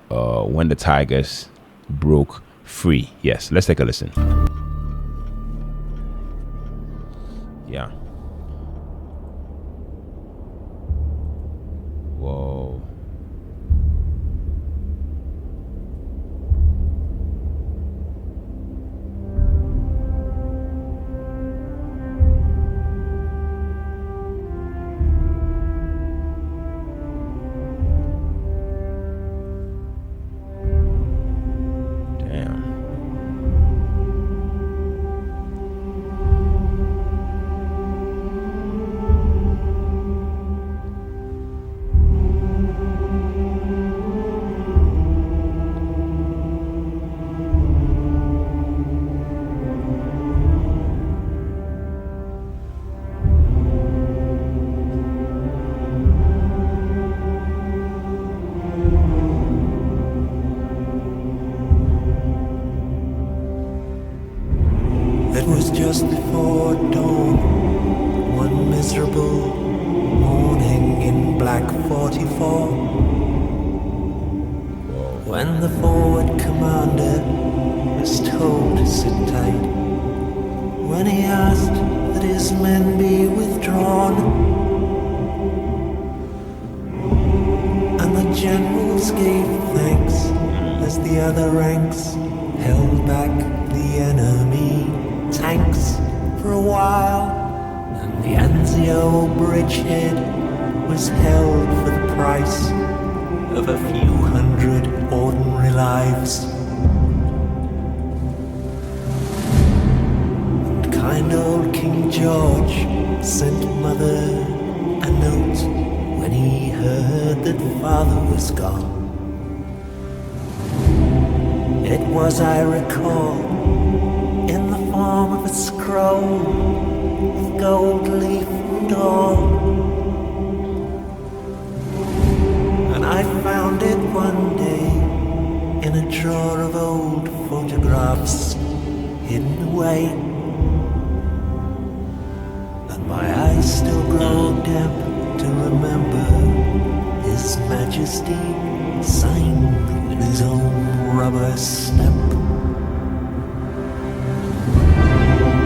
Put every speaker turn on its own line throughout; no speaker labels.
When the Tigers Broke Free. Yes, let's take a listen. Yeah. Whoa.
It was just before dawn, one miserable morning in Black 44, when the forward commander was told to sit tight, when he asked that his men be withdrawn, and the generals gave thanks as the other ranks held back the enemy tanks for a while, and the Anzio bridgehead was held for the price of a few hundred ordinary lives. And kind old King George sent Mother a note when he heard that Father was gone. It was, I recall, in the form of a scroll with gold leaf and all. And I found it one day in a drawer of old photographs hidden away. And my eyes still grow damp to remember His Majesty signed with his own rubber stamp.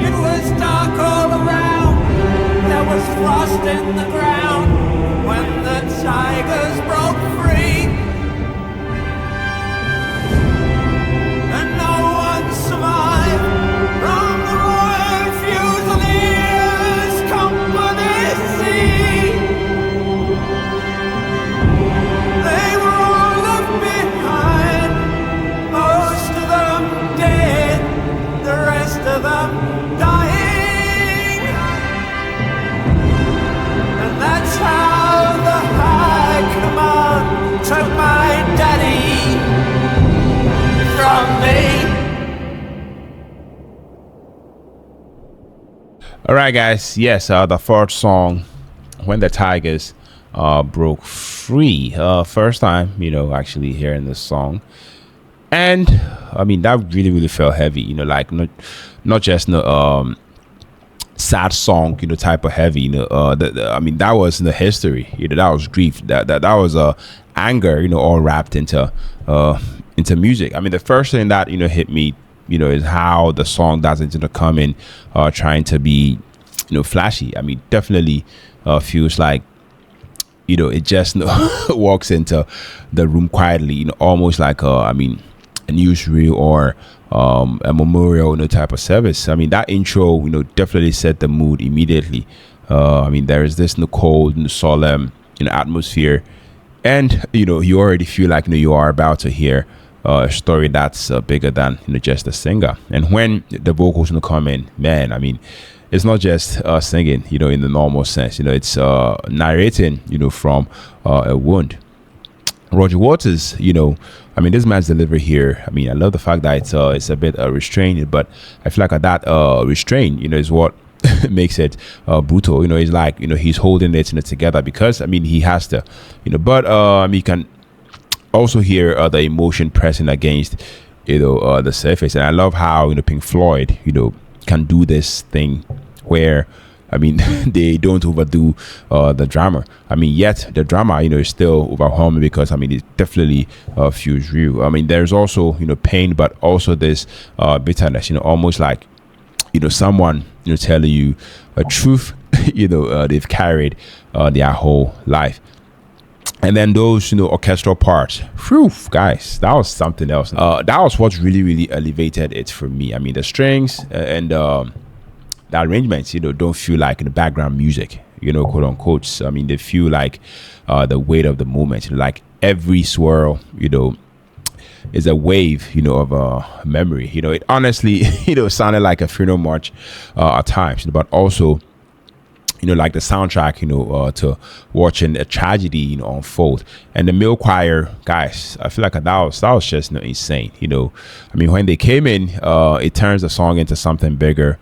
It was dark all around, there was frost in the ground, when the tigers broke free. And no one survived from the Royal Fusiliers Company C. They were all left behind, most of them dead, the rest of them dying. And that's how the High Command took my daddy from me.
All right, guys. Yes, the fourth song, When the Tigers Broke Free. First time, actually hearing this song. And I mean, that really felt heavy, like not just sad song, type of heavy, I mean, that was in the history, that was grief, that was anger, all wrapped into music. I mean, the first thing that hit me, is how the song doesn't come in trying to be flashy. I mean, definitely feels like it just walks into the room quietly, almost like a newsreel or a memorial type of service. I mean, that intro definitely set the mood immediately. I mean, there is this cold and solemn atmosphere, and you already feel like you are about to hear a story that's bigger than just a singer. And when the vocals come in, man, I mean, it's not just singing in the normal sense. It's narrating from a wound. Roger Waters, I mean, this man's delivery here, I mean, I love the fact that it's a bit restrained, but I feel like that restraint, is what makes it brutal. It's like, he's holding it together because, I mean, he has to, but you can also hear the emotion pressing against, the surface. And I love how, Pink Floyd, can do this thing where I mean, they don't overdo the drama. I mean, yet the drama, is still overwhelming because I mean, it definitely feels real. I mean, there's also pain, but also this bitterness. Almost like someone telling you a truth. They've carried their whole life. And then those, orchestral parts, whew, guys, that was something else. That was what really, really elevated it for me. I mean, the strings and the arrangements, don't feel like background music, quote unquote. I mean, they feel like the weight of the moment. Like every swirl, is a wave, of memory. It honestly, sounded like a funeral march at times, but also like the soundtrack, to watching a tragedy, unfold. And the male choir, guys, I feel like that was just insane. I mean, when they came in, it turns the song into something bigger,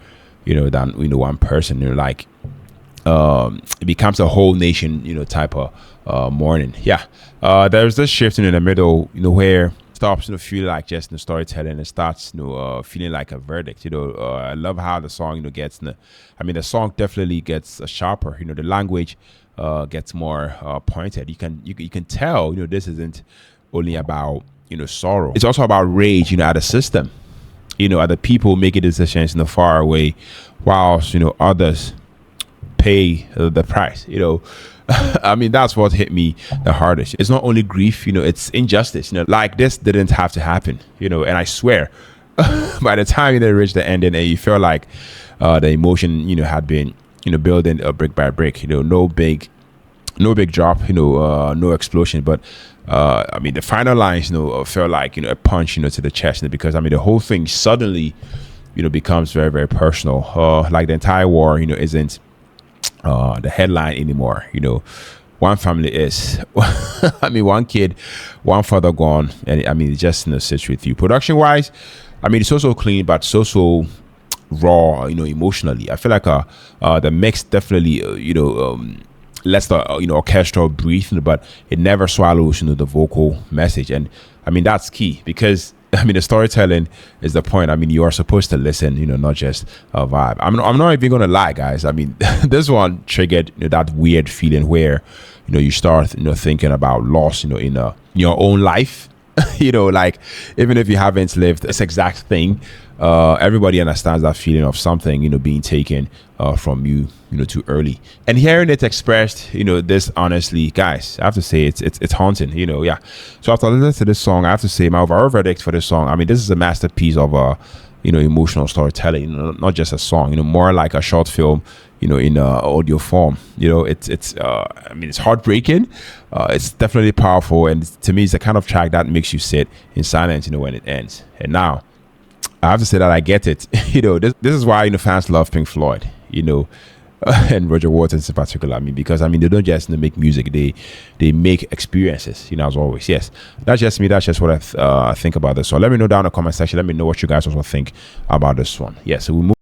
than one person. It becomes a whole nation, type of mourning. Yeah. There's this shift in the middle, where stops feel like just storytelling and starts feeling like a verdict. I love how the song gets I mean, the song definitely gets sharper. The language gets more pointed. You can tell this isn't only about sorrow. It's also about rage at the system, at the people making decisions far away, whilst others pay the price. I mean, that's what hit me the hardest. It's not only grief, it's injustice. Like this didn't have to happen, and I swear, by the time they reached the ending, and you feel like the emotion, had been, building brick by brick. No big drop, no explosion, but I mean, the final lines, felt like a punch, to the chest, because I mean, the whole thing suddenly, becomes very, very personal. Like the entire war, isn't the headline anymore. One family is I mean, one kid, one father gone, and I mean, it just sits with you. Production wise, I mean, it's also clean, but so raw, emotionally. I feel like the mix definitely lets the orchestral breathe, but it never swallows the vocal message. And I mean, that's key, because I mean, the storytelling is the point. I mean, you are supposed to listen, not just a vibe. I'm not even gonna lie, guys. I mean, this one triggered that weird feeling where you start thinking about loss in your own life. Like, even if you haven't lived this exact thing, everybody understands that feeling of something being taken from you too early. And hearing it expressed, this honestly, guys, I have to say it's haunting. Yeah. So after listening to this song, I have to say my overall verdict for this song, I mean, this is a masterpiece of emotional storytelling, not just a song, more like a short film, in audio form. It's I mean, it's heartbreaking. It's definitely powerful, and to me, it's the kind of track that makes you sit in silence, when it ends. And now, I have to say that I get it. This is why fans love Pink Floyd. And Roger Waters in particular. I mean, because I mean, they don't just make music; they make experiences. As always. Yes, that's just me. That's just what I think about this. So let me know down in the comment section. Let me know what you guys also think about this one. Yeah. So we move.